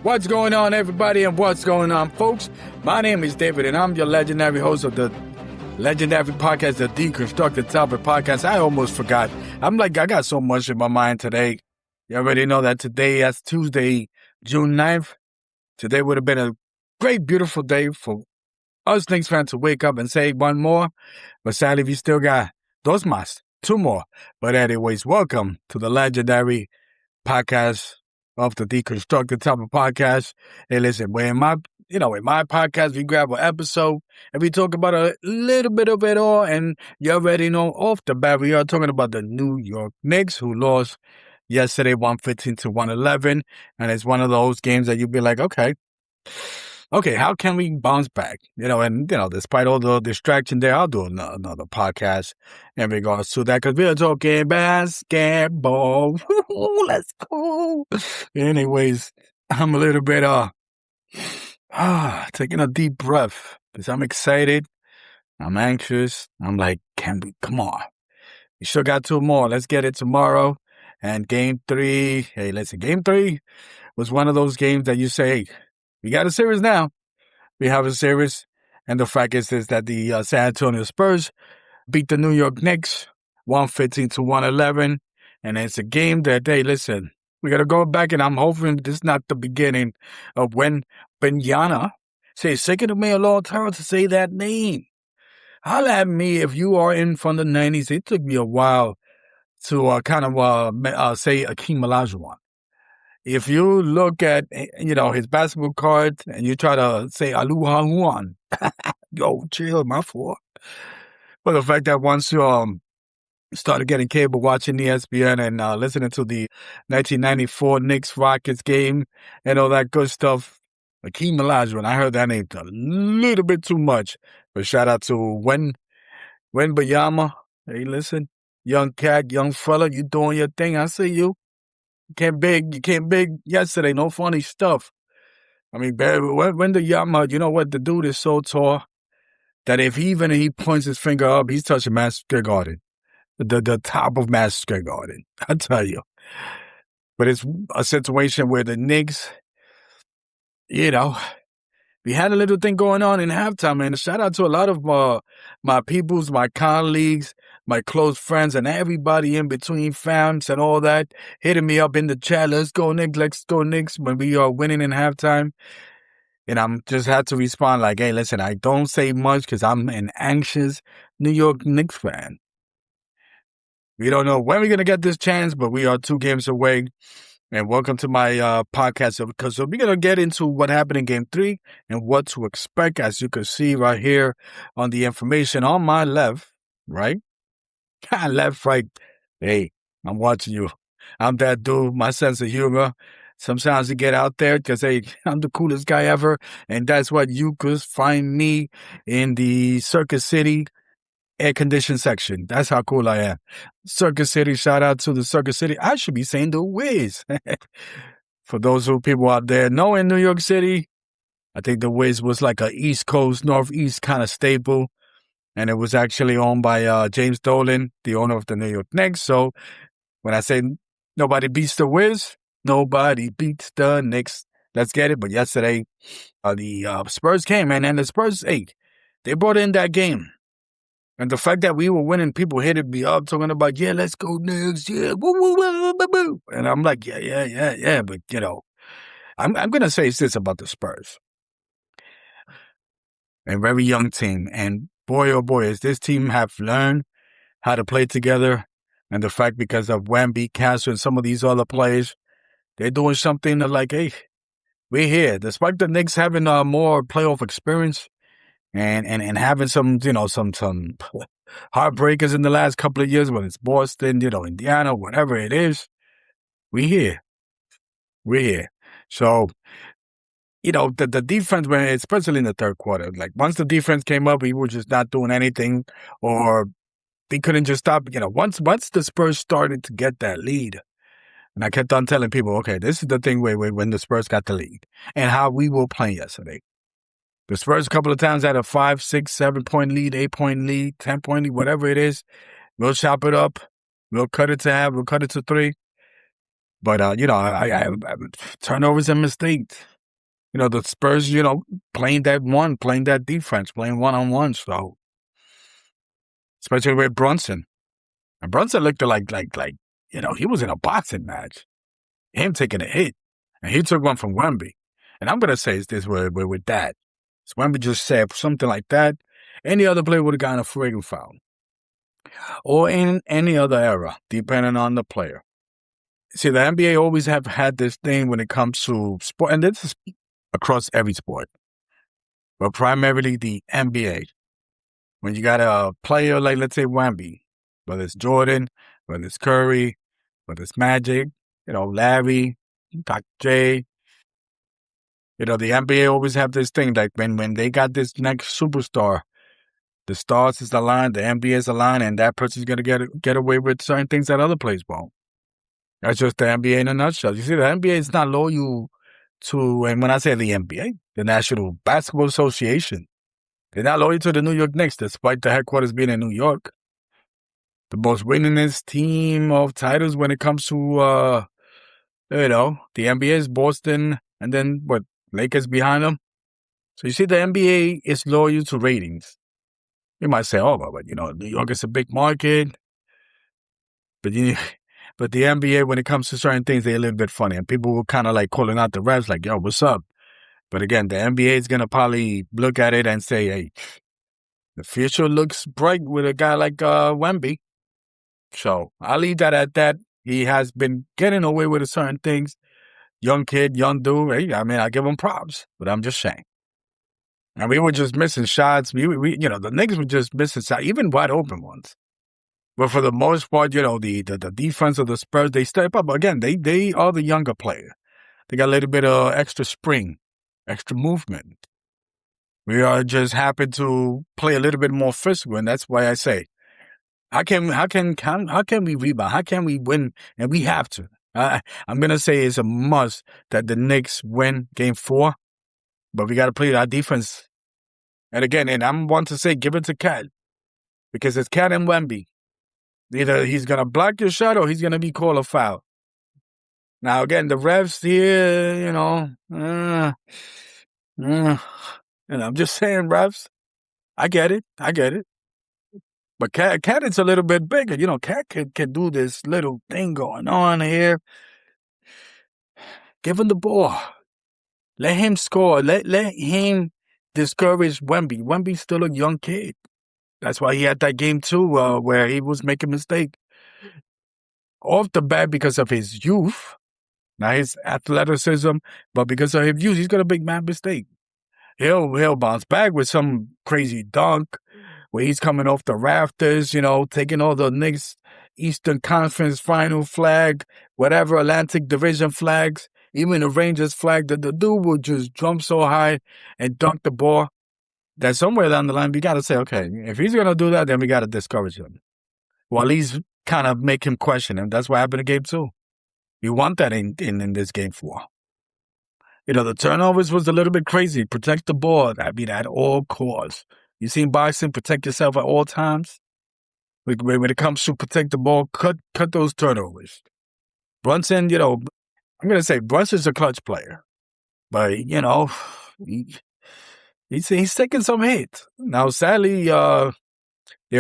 What's going on, everybody, and what's going on, folks? My name is David, and I'm your legendary host of the legendary podcast, the D-constructingTopics podcast. I almost forgot. I got so much in my mind today. You already know that today, that's Tuesday, June 9th. Today would have been a great, beautiful day for us Knicks fans to wake up and say one more. But sadly, we still got dos más, two more. But anyways, welcome to the legendary podcast of the D-constructingTopics podcast. Hey, listen, in my podcast, we grab an episode and we talk about a little bit of it all. And you already know off the bat, we are talking about the New York Knicks, who lost yesterday 115-111. And it's one of those games that you'd be like, okay, how can we bounce back? Despite all the distraction there, I'll do another podcast in regards to that because we're talking basketball. Let's go. Anyways, I'm a little bit taking a deep breath because I'm excited. I'm anxious. I'm like, come on. We still got two more. Let's get it tomorrow. And game 3, game 3 was one of those games that you say, hey, we got a series now. We have a series. And the fact is that the San Antonio Spurs beat the New York Knicks 115-111. And it's a game that, hey, listen, we got to go back, and I'm hoping this is not the beginning of when Benyana says, it's taking me a long time to say that name. Holla at me if you are in from the 90s. It took me a while to say Akeem Olajuwon. If you look at, his basketball card and you try to say Aluhahuan, yo, chill, my fault. But the fact that once you started getting cable, watching ESPN and listening to the 1994 Knicks-Rockets game and all that good stuff, Akeem Olajuwon, I heard that name a little bit too much. But shout out to Wemby. Hey, listen, young cat, young fella, you doing your thing. I see you. You came big yesterday. No funny stuff. I mean, when the Yama, you know what? The dude is so tall that if he points his finger up, he's touching Madison Square Garden. The top of Madison Square Garden. I tell you. But it's a situation where the Knicks, we had a little thing going on in halftime, and shout out to a lot of my peoples, my colleagues, my close friends, and everybody in between, fans and all that, hitting me up in the chat. Let's go Knicks, when we are winning in halftime. And I'm just had to respond like, hey, listen, I don't say much because I'm an anxious New York Knicks fan. We don't know when we're going to get this chance, but we are 2 games away. And welcome to my podcast. So we're going to get into what happened in Game 3 and what to expect, as you can see right here on the information on my left, right? Left, right. Hey, I'm watching you. I'm that dude, my sense of humor. Sometimes you get out there because, hey, I'm the coolest guy ever. And that's what you could find me in the Circus City air-conditioned section. That's how cool I am. Circus City, shout out to the Circus City. I should be saying the Wiz. For those people out there know, in New York City, I think the Wiz was like a East Coast, Northeast kind of staple. And it was actually owned by James Dolan, the owner of the New York Knicks. So when I say nobody beats the Wiz, nobody beats the Knicks. Let's get it. But yesterday, the Spurs came, and the Spurs, they brought in that game. And the fact that we were winning, people hit me up talking about, yeah, let's go Knicks, yeah, woo, woo, woo, woo, woo. And I'm like, yeah. But, I'm going to say this about the Spurs. A very young team. And boy, oh boy, as this team have learned how to play together. And the fact because of Wemby, Castro, and some of these other players, they're doing something that like, hey, we're here. Despite the Knicks having more playoff experience, and having some heartbreakers in the last couple of years, whether it's Boston, Indiana, whatever it is, we're here. So, the defense, especially in the third quarter, like once the defense came up, we were just not doing anything, or they couldn't just stop. Once the Spurs started to get that lead, and I kept on telling people, okay, this is the thing where when the Spurs got the lead, and how we were playing yesterday. The Spurs a couple of times had a 5, 6, 7-point lead, 8-point lead, 10-point lead, whatever it is. We'll chop it up. We'll cut it to half. We'll cut it to 3. But, I turnovers and mistakes. The Spurs, playing that defense, playing one-on-one. So, especially with Brunson. And Brunson looked like, he was in a boxing match. Him taking a hit. And he took one from Wemby. And I'm going to say it's this with that. So Wemby just said something like that. Any other player would have gotten a friggin' foul. Or in any other era, depending on the player. See, the NBA always have had this thing when it comes to sport, and this is across every sport, but primarily the NBA. When you got a player like, let's say, Wemby, whether it's Jordan, whether it's Curry, whether it's Magic, Larry, Dr. J, the NBA always have this thing like when they got this next superstar, the stars is aligned, the NBA is aligned, and that person's going to get away with certain things that other players won't. That's just the NBA in a nutshell. You see, the NBA is not loyal to, and when I say the NBA, the National Basketball Association, they're not loyal to the New York Knicks, despite the headquarters being in New York. The most winningest team of titles when it comes to, the NBA is Boston, and then, Lakers behind them. So you see, the NBA is loyal to ratings. You might say, but New York is a big market. But the NBA, when it comes to certain things, they're a little bit funny. And people were kind of like calling out the refs, like, yo, what's up? But again, the NBA is going to probably look at it and say, hey, the future looks bright with a guy like Wemby. So I'll leave that at that. He has been getting away with certain things. Young kid, young dude. Hey, I give him props, but I'm just saying. And we were just missing shots. We the Knicks were just missing shots, even wide open ones. But for the most part, the defense of the Spurs, they step up. Again, they are the younger player. They got a little bit of extra spring, extra movement. We are just happy to play a little bit more physical, and that's why I say, how can we rebound? How can we win? And we have to. I'm gonna say it's a must that the Knicks win Game 4, but we got to play our defense. And again, I'm one to say, give it to Cat, because it's Cat and Wemby. Either he's gonna block your shot or he's gonna be called a foul. Now again, the refs here, and I'm just saying, refs. I get it. But Cat is a little bit bigger. Cat can do this little thing going on here. Give him the ball. Let him score. Let him discourage Wemby. Wemby's still a young kid. That's why he had that game too, where he was making a mistake. Off the bat because of his youth, not his athleticism, but because of his youth, he's got a big mad mistake. He'll bounce back with some crazy dunk where he's coming off the rafters, taking all the Knicks Eastern Conference Final flag, whatever Atlantic Division flags, even the Rangers flag. The dude will just jump so high and dunk the ball that somewhere down the line we got to say, okay, if he's going to do that, then we got to discourage him. Well, at least kind of make him question him. That's what happened in Game 2. You want that in this Game 4. The turnovers was a little bit crazy. Protect the ball. At all costs. You seen boxing, protect yourself at all times. When it comes to protect the ball, cut those turnovers. Brunson, I'm going to say Brunson's a clutch player. But, he's taking some hits. Now, sadly, there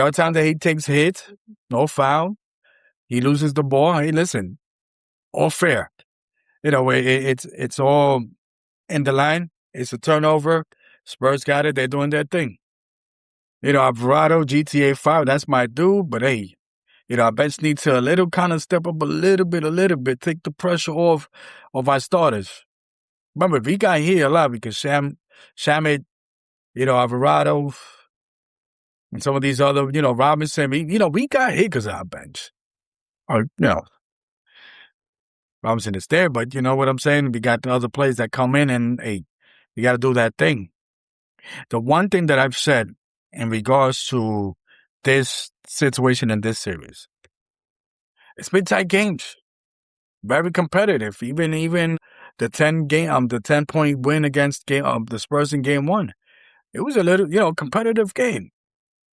are times that he takes hits, no foul. He loses the ball. Hey, listen, all fair. It's all in the line. It's a turnover. Spurs got it. They're doing their thing. Alvarado, GTA 5, that's my dude. But hey, our bench needs to a little kind of step up a little bit, take the pressure off of our starters. Remember, we got here a lot because Shamit, Alvarado, and some of these other, Robinson, we got here because of our bench. Or, Robinson is there, but you know what I'm saying? We got the other players that come in and, hey, you got to do that thing. The one thing that I've said in regards to this situation in this series, it's been tight games, very competitive. Even the 10-point win against the Spurs in Game 1, it was a little competitive game.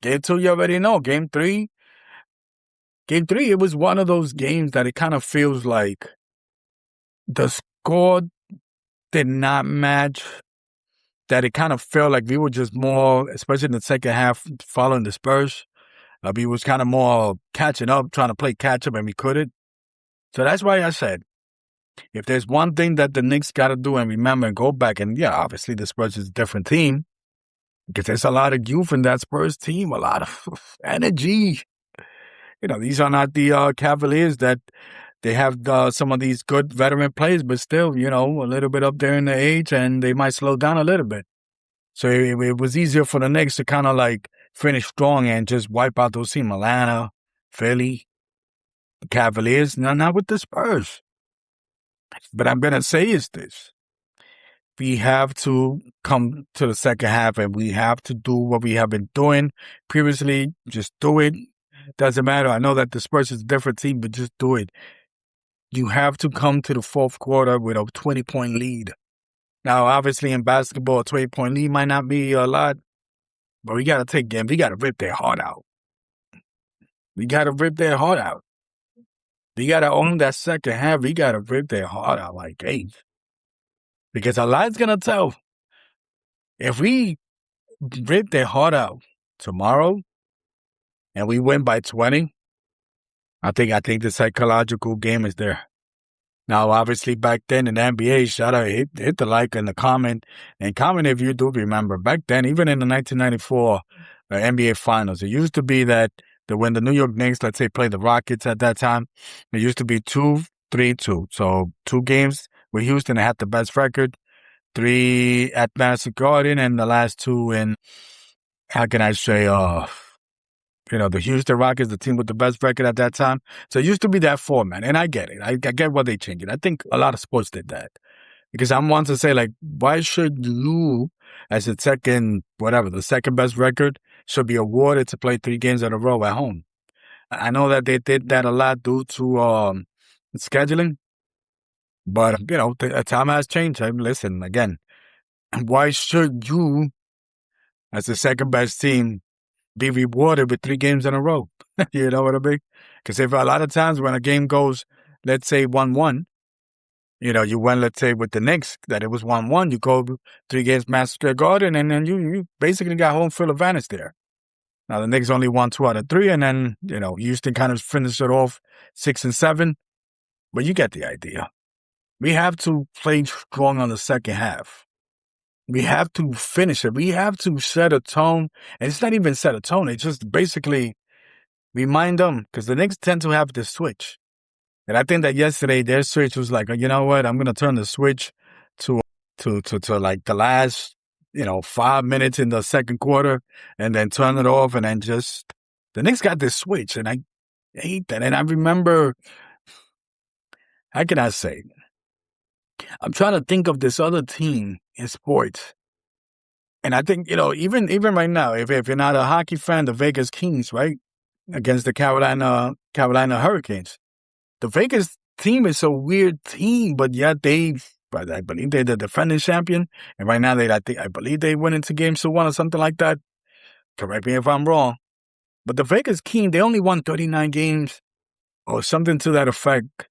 Game 2, you already know. Game 3, it was one of those games that it kind of feels like the score did not match. That it kind of felt like we were just more, especially in the second half, following the Spurs. We was kind of more catching up, trying to play catch up, and we couldn't. So that's why I said, if there's one thing that the Knicks got to do and remember and go back, and yeah, obviously the Spurs is a different team because there's a lot of youth in that Spurs team, a lot of energy. These are not the Cavaliers that they have some of these good veteran players, but still, a little bit up there in the age, and they might slow down a little bit. So it was easier for the Knicks to kind of like finish strong and just wipe out those teams, Atlanta, Philly, the Cavaliers. No, not with the Spurs. But I'm going to say is this. We have to come to the second half and we have to do what we have been doing previously. Just do it. Doesn't matter. I know that the Spurs is a different team, but just do it. You have to come to the fourth quarter with a 20-point lead. Now, obviously, in basketball, a 20-point lead might not be a lot, but we got to take them. We got to rip their heart out. We got to rip their heart out. We got to own that second half. We got to rip their heart out like, hey. Because a lot's going to tell. If we rip their heart out tomorrow and we win by 20, I think the psychological game is there. Now, obviously, back then in the NBA, shout out, hit the like and the comment. And comment if you do remember. Back then, even in the 1994 NBA Finals, it used to be that when the New York Knicks, let's say, played the Rockets at that time, it used to be 2-3-2. So 2 games with Houston, they had the best record. 3 at Madison Garden, and the last 2 in, how can I say, the Houston Rockets, the team with the best record at that time. So it used to be that format, and I get it. I get why they changed it. I think a lot of sports did that. Because I'm one to say, like, why should you, as the second best record, should be awarded to play 3 games in a row at home? I know that they did that a lot due to scheduling, but, the time has changed. Listen, again, why should you, as the second best team, be rewarded with 3 games in a row? You know what I mean? Because if a lot of times when a game goes, let's say 1-1, you went, let's say with the Knicks, that it was 1-1, you go 3 games Madison Square Garden, and then you basically got home field advantage there. Now the Knicks only won 2 out of 3, and then, Houston kind of finished it off 6-7, but you get the idea. We have to play strong on the second half. We have to finish it. We have to set a tone. And it's not even set a tone. It's just basically remind them, because the Knicks tend to have this switch. And I think that yesterday their switch was like, you know what? I'm going to turn the switch to like the last, 5 minutes in the second quarter and then turn it off. And then just, the Knicks got this switch. And I hate that. And I remember, how can I say? I'm trying to think of this other team in sports. And I think, even right now, if you're not a hockey fan, the Vegas Kings, right, against the Carolina Hurricanes. The Vegas team is a weird team, but yet I believe they're the defending champion. And right now, I believe they went into games 1 or something like that. Correct me if I'm wrong. But the Vegas Kings, they only won 39 games or something to that effect.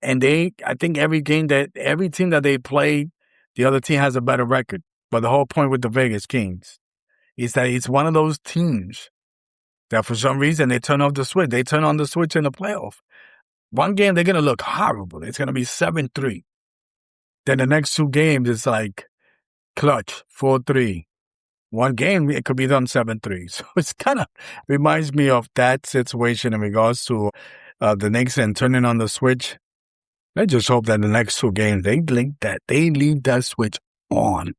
And I think every team that they play, the other team has a better record. But the whole point with the Vegas Kings is that it's one of those teams that for some reason they turn off the switch. They turn on the switch in the playoff. One game, they're going to look horrible. It's going to be 7-3. Then the next 2 games, it's like clutch, 4-3. One game, it could be done 7-3. So it's kind of reminds me of that situation in regards to the Knicks and turning on the switch. I just hope that the next 2 games, they leave that switch on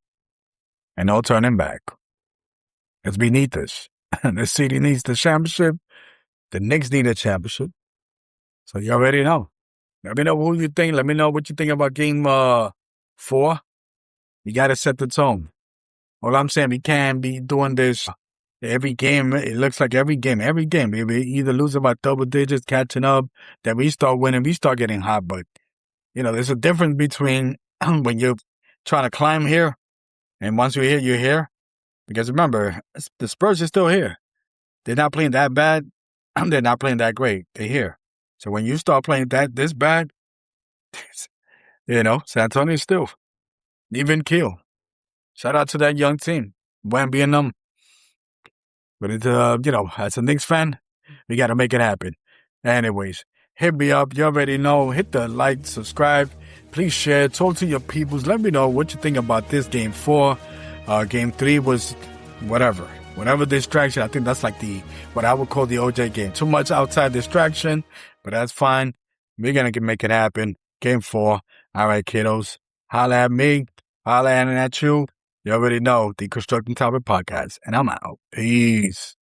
and no turning back. It's beneath us. The city needs the championship. The Knicks need a championship. So you already know. Let me know who you think. Let me know what you think about game 4. You got to set the tone. All I'm saying, we can't be doing this every game. It looks like every game. We either lose by double digits, catching up, then we start winning, we start getting hot. But there's a difference between when you're trying to climb here, and once you're here. Because remember, the Spurs are still here. They're not playing that bad. They're not playing that great. They're here. So when you start playing this bad, San Antonio still. Even keel. Shout out to that young team. Wemby and them. But it's, as a Knicks fan, we got to make it happen. Anyways, hit me up. You already know. Hit the like, subscribe. Please share. Talk to your peoples. Let me know what you think about this game 4. Game 3 was whatever. Whatever distraction. I think that's like what I would call the OJ game. Too much outside distraction, but that's fine. We're going to make it happen. Game 4. All right, kiddos. Holla at me. Holla at you. You already know, the Constructing Topic Podcast. And I'm out. Peace.